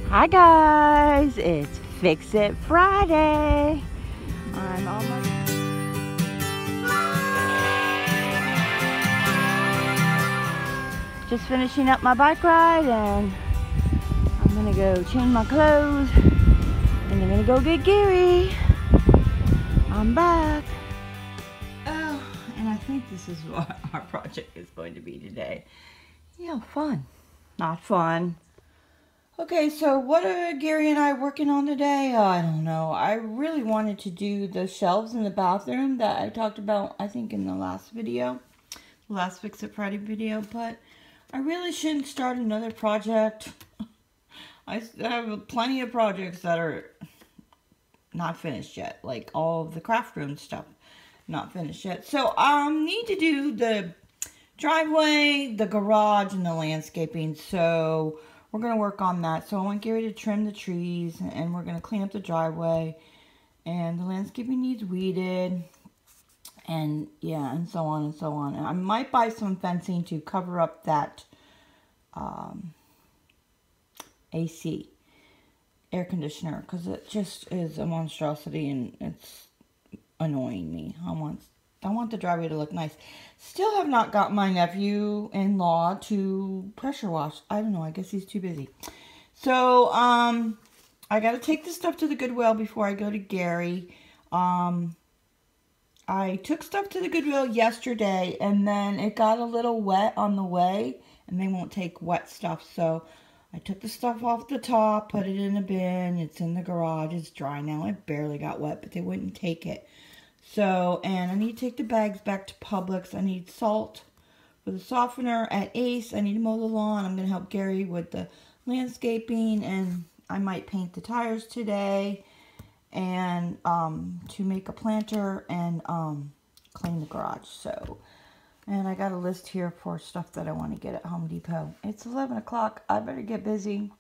Hi guys, it's Fix It Friday. I'm almost just finishing up my bike ride, and I'm gonna go change my clothes and I'm gonna go get Gary. I'm back. Oh, and I think this is what our project is going to be today. Yeah, fun. Not fun. Okay, so what are Gary and I working on today? I don't know. I really wanted to do the shelves in the bathroom that I talked about, I think, in the last video. The last Fix It Friday video, but I really shouldn't start another project. I have plenty of projects that are not finished yet, like all of the craft room stuff not finished yet. So need to do the driveway, the garage, and the landscaping. So we're going to work on that. So I want Gary to trim the trees, and we're going to clean up the driveway, and the landscaping needs weeded, and yeah, and so on and so on. And I might buy some fencing to cover up that AC air conditioner, because it just is a monstrosity and it's annoying me. I want the driveway to look nice. Still have not got my nephew-in-law to pressure wash. I don't know, I guess he's too busy. So I gotta take this stuff to the Goodwill before I go to Gary. I took stuff to the Goodwill yesterday, and then it got a little wet on the way, and they won't take wet stuff, so I took the stuff off the top, put it in a bin. It's in the garage. It's dry now. It barely got wet, but they wouldn't take it. So, and I need to take the bags back to Publix. I need salt for the softener at Ace. I need to mow the lawn. I'm going to help Gary with the landscaping, and I might paint the tires today, and to make a planter and clean the garage. So, and I got a list here for stuff that I want to get at Home Depot. It's 11 o'clock. I better get busy.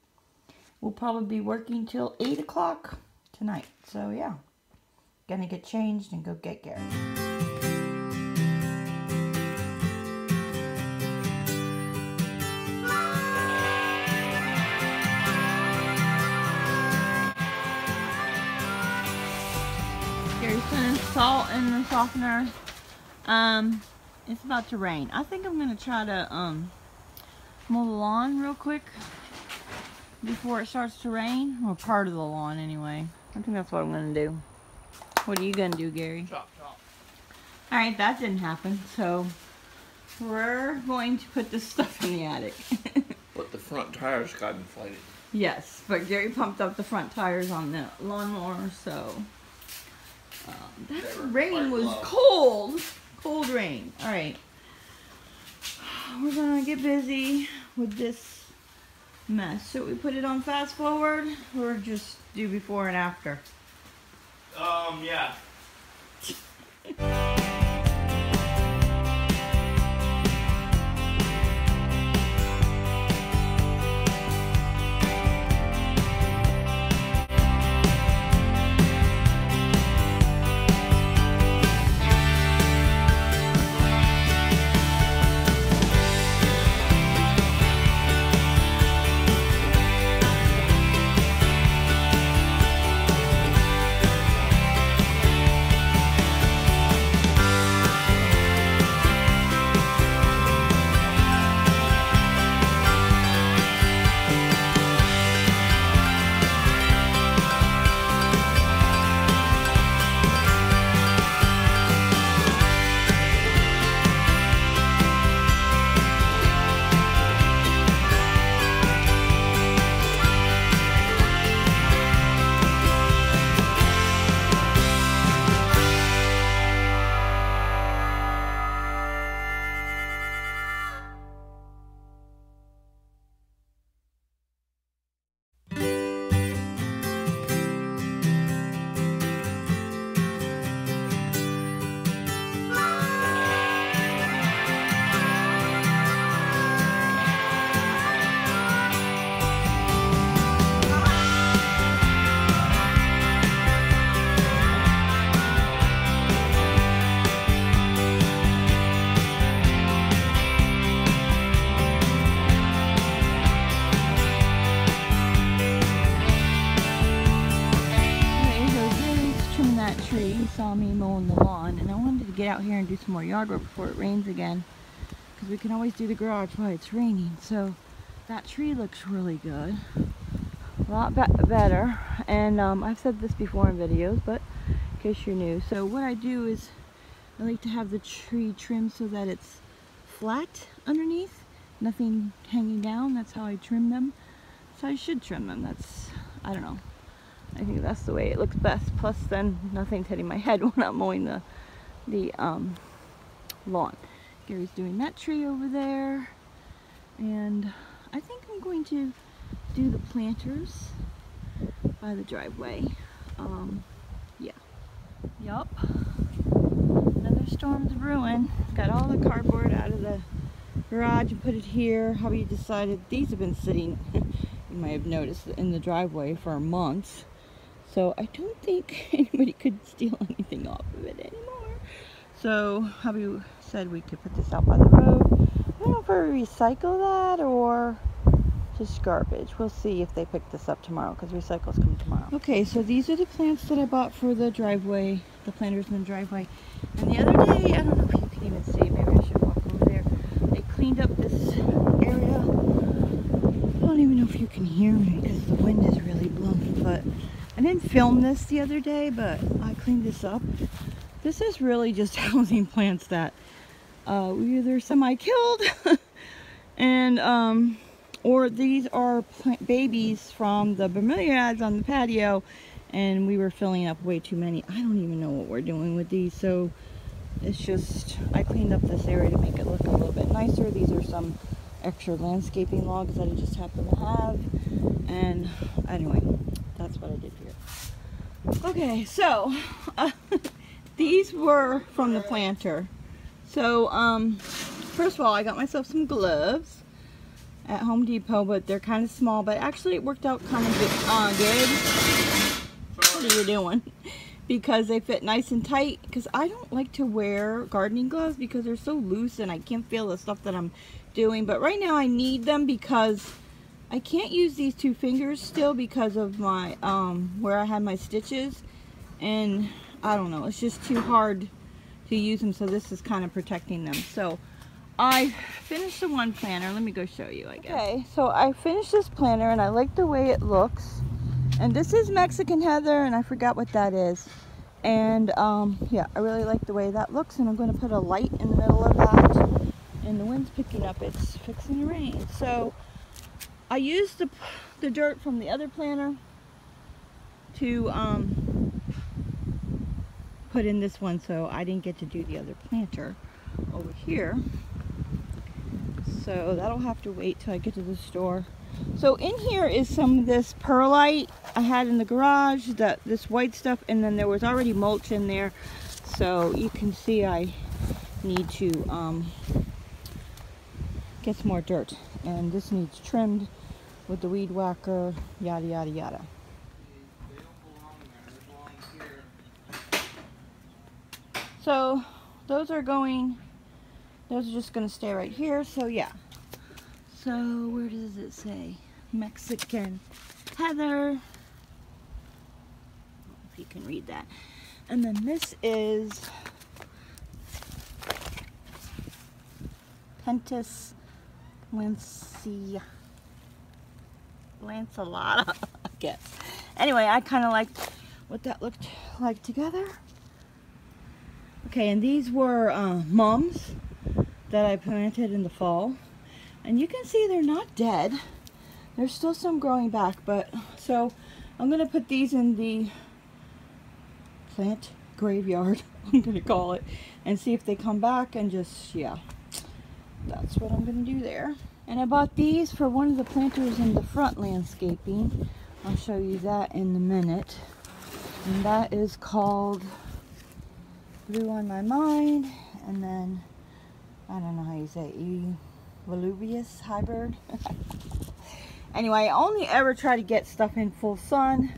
We'll probably be working till 8 o'clock tonight. So, yeah. Gonna get changed and go get Gary. Gary's putting salt in the softener. It's about to rain. I think I'm gonna try to mow the lawn real quick before it starts to rain, or part of the lawn anyway. I think that's what I'm gonna do. What are you gonna do, Gary? Chop, chop. All right, that didn't happen. So we're going to put this stuff in the attic. But the front tires got inflated. Yes, but Gary pumped up the front tires on the lawnmower, so that rain was cold. Cold rain. All right, we're gonna get busy with this mess. So we put it on fast forward, or just do before and after? Yeah. you saw me mowing the lawn, and I wanted to get out here and do some more yard work before it rains again, because we can always do the garage while it's raining. So that tree looks really good, a lot better. And I've said this before in videos, but in case you're new, so what I do is I like to have the tree trimmed so that it's flat underneath, nothing hanging down. That's how I trim them. So I should trim them. That's, I don't know, I think that's the way it looks best. Plus then nothing's hitting my head when I'm mowing the lawn. Gary's doing that tree over there, and I think I'm going to do the planters by the driveway. Yeah. Yup. Another storm's brewing. Got all the cardboard out of the garage and put it here. Hubby decided these have been sitting, you might have noticed, in the driveway for months. So I don't think anybody could steal anything off of it anymore. So hubby said we could put this out by the road. I don't know if we recycle that or just garbage. We'll see if they pick this up tomorrow, because recycles come tomorrow. Okay, so these are the plants that I bought for the driveway, the planters in the driveway. And the other day, I don't know if you can even see, maybe I should walk over there. They cleaned up this area. I don't even know if you can hear me because the wind is really blowing, but I didn't film this the other day, but I cleaned this up. This is really just housing plants that we either semi-killed and or these are babies from the bromeliads on the patio, and we were filling up way too many. I don't even know what we're doing with these, so it's just, I cleaned up this area to make it look a little bit nicer. These are some extra landscaping logs that I just happen to have, and anyway, that's what I did here. Okay, so these were from the planter. So first of all, I got myself some gloves at Home Depot, but they're kind of small, but actually it worked out kind of good. What are you doing? Because they fit nice and tight, because I don't like to wear gardening gloves because they're so loose and I can't feel the stuff that I'm doing. But right now I need them because I can't use these two fingers still because of my where I had my stitches, and I don't know, it's just too hard to use them, so this is kind of protecting them. So I finished the one planter. Let me go show you, I guess. Okay, so I finished this planter and I like the way it looks. And this is Mexican heather, and I forgot what that is. And yeah, I really like the way that looks, and I'm going to put a light in the middle of that. And the wind's picking up, it's fixing to rain. So I used the dirt from the other planter to put in this one, so I didn't get to do the other planter over here. So that'll have to wait till I get to the store. So in here is some of this perlite I had in the garage, this white stuff, and then there was already mulch in there. So you can see I need to get some more dirt, and this needs trimmed with the weed whacker, yada yada yada. So those are just going to stay right here. So yeah. So where does it say? Mexican heather. If you can read that. And then this is Pentas lanceolata, I guess. Anyway, I kind of liked what that looked like together. Okay, and these were mums that I planted in the fall. And you can see they're not dead. There's still some growing back, but so I'm going to put these in the plant graveyard, I'm going to call it, and see if they come back, and just, yeah, that's what I'm going to do there. And I bought these for one of the planters in the front landscaping. I'll show you that in a minute. And that is called Blue on My Mind, and then I don't know how you say it, Volubious hybrid. Anyway, I only ever try to get stuff in full sun,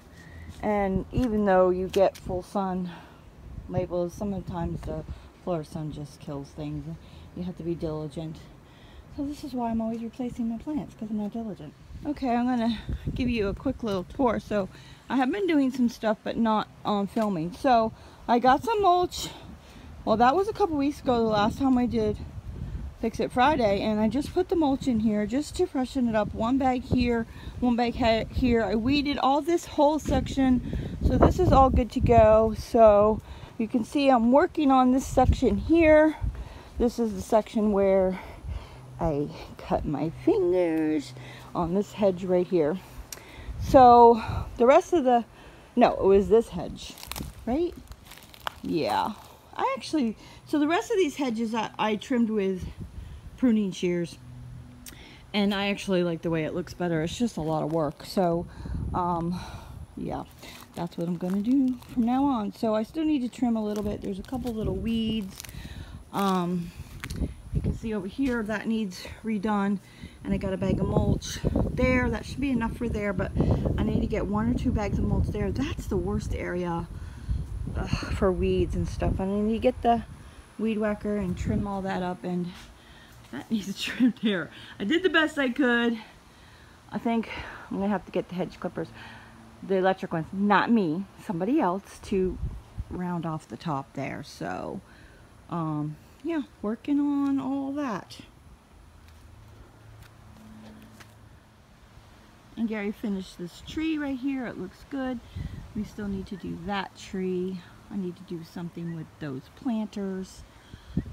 and even though you get full sun labels, sometimes the Florida sun just kills things. You have to be diligent. So this is why I'm always replacing my plants, because I'm not diligent. Okay, I'm going to give you a quick little tour. So I have been doing some stuff, but not filming. So I got some mulch. Well, that was a couple weeks ago, the last time I did Fix It Friday, and I just put the mulch in here just to freshen it up. One bag here, one bag here. I weeded all this whole section, so this is all good to go. So you can see I'm working on this section here. This is the section where I cut my fingers on this hedge right here. So the rest of the, no, it was this hedge, right? Yeah. So the rest of these hedges I trimmed with pruning shears, and I actually like the way it looks better. It's just a lot of work. So yeah, that's what I'm gonna do from now on. So I still need to trim a little bit. There's a couple little weeds. You can see over here that needs redone, and I got a bag of mulch there. That should be enough for there, but I need to get 1 or 2 bags of mulch there. That's the worst area for weeds and stuff. I need to get the weed whacker and trim all that up, and that needs trimmed here. I did the best I could. I think I'm gonna have to get the hedge clippers, the electric ones, not me, somebody else, to round off the top there. So yeah, working on all that. And Gary finished this tree right here. It looks good. We still need to do that tree. I need to do something with those planters.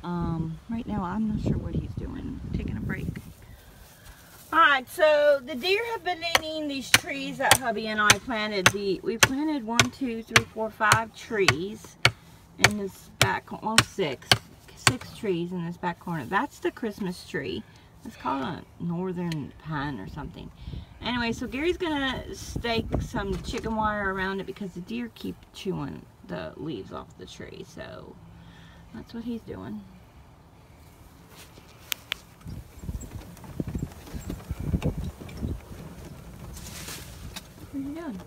Right now I'm not sure what he's doing. Taking a break. Alright, so the deer have been eating these trees that hubby and I planted. We planted 1, 2, 3, 4, 5 trees in this back, well, 6 trees in this back corner. That's the Christmas tree. It's called a northern pine or something. Anyway, so Gary's gonna stake some chicken wire around it because the deer keep chewing the leaves off the tree. So that's what he's doing. What are you doing?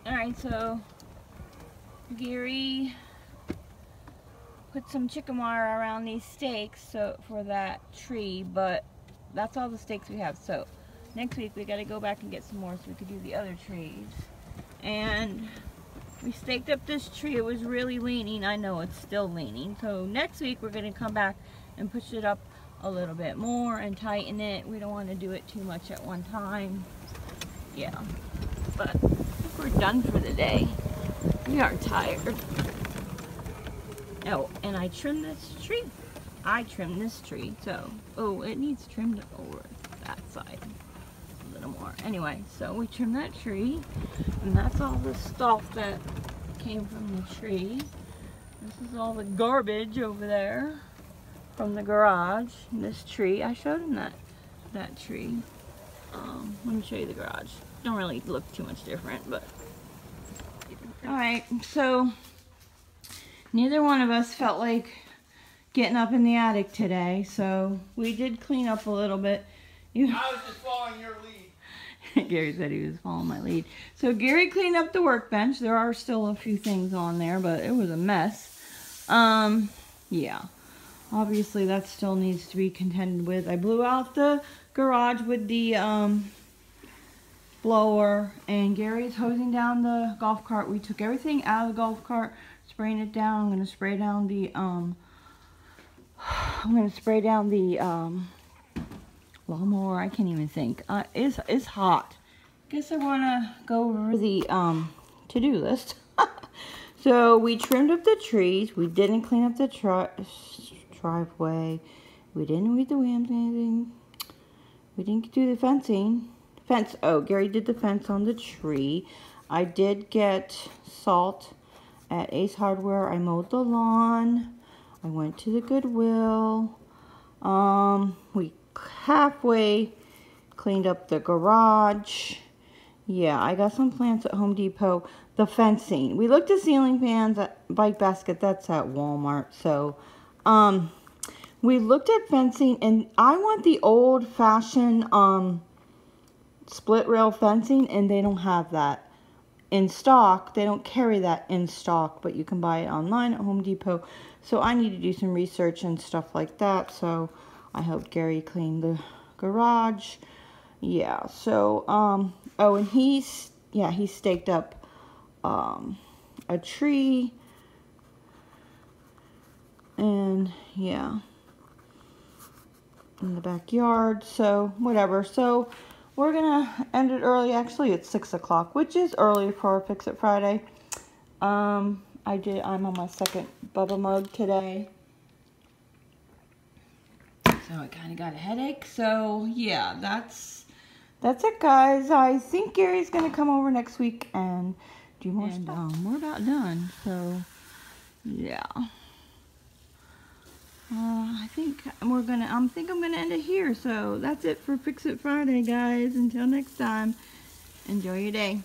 Alright, so Gary put some chicken wire around these stakes so for that tree, but that's all the stakes we have. So next week we got to go back and get some more so we could do the other trees. And we staked up this tree. It was really leaning. I know it's still leaning. So next week we're going to come back and push it up a little bit more and tighten it. We don't want to do it too much at one time. Yeah, but I think we're done for the day. We are tired. Oh, and I trimmed this tree. I trimmed this tree, so, oh, it needs trimmed over that side a little more. Anyway, so we trimmed that tree, and that's all the stuff that came from the tree. This is all the garbage over there from the garage. And this tree, I showed him that tree. Let me show you the garage. Don't really look too much different, but. Alright, so neither one of us felt like getting up in the attic today, so we did clean up a little bit. I was just following your lead. Gary said he was following my lead. So Gary cleaned up the workbench. There are still a few things on there, but it was a mess. Yeah. Obviously that still needs to be contended with. I blew out the garage with the blower, and Gary's hosing down the golf cart. We took everything out of the golf cart, spraying it down. I'm gonna spray down the lawnmower. I can't even think. It's hot. Guess I wanna go over the to-do list. So we trimmed up the trees. We didn't clean up the driveway. We didn't weed the anything. We didn't do the fencing. Oh, Gary did the fence on the tree. I did get salt at Ace Hardware. I mowed the lawn. I went to the Goodwill. We halfway cleaned up the garage. Yeah, I got some plants at Home Depot. The fencing. We looked at ceiling fans at Bike Basket. That's at Walmart. So, we looked at fencing, and I want the old-fashioned, split rail fencing, and they don't have that in stock. They don't carry that in stock, but you can buy it online at Home Depot. So I need to do some research and stuff like that. So I helped Gary clean the garage. Yeah, so, oh, and he staked up, a tree, and, yeah, in the backyard, so, whatever. So, we're gonna end it early. Actually, it's 6 o'clock, which is early for Fix It Friday. I'm on my second Bubba mug today. So I kind of got a headache. So yeah, that's it, guys. I think Gary's gonna come over next week and do more stuff. We're about done. So yeah, I think I'm gonna end it here. So that's it for Fix It Friday, guys. Until next time, enjoy your day.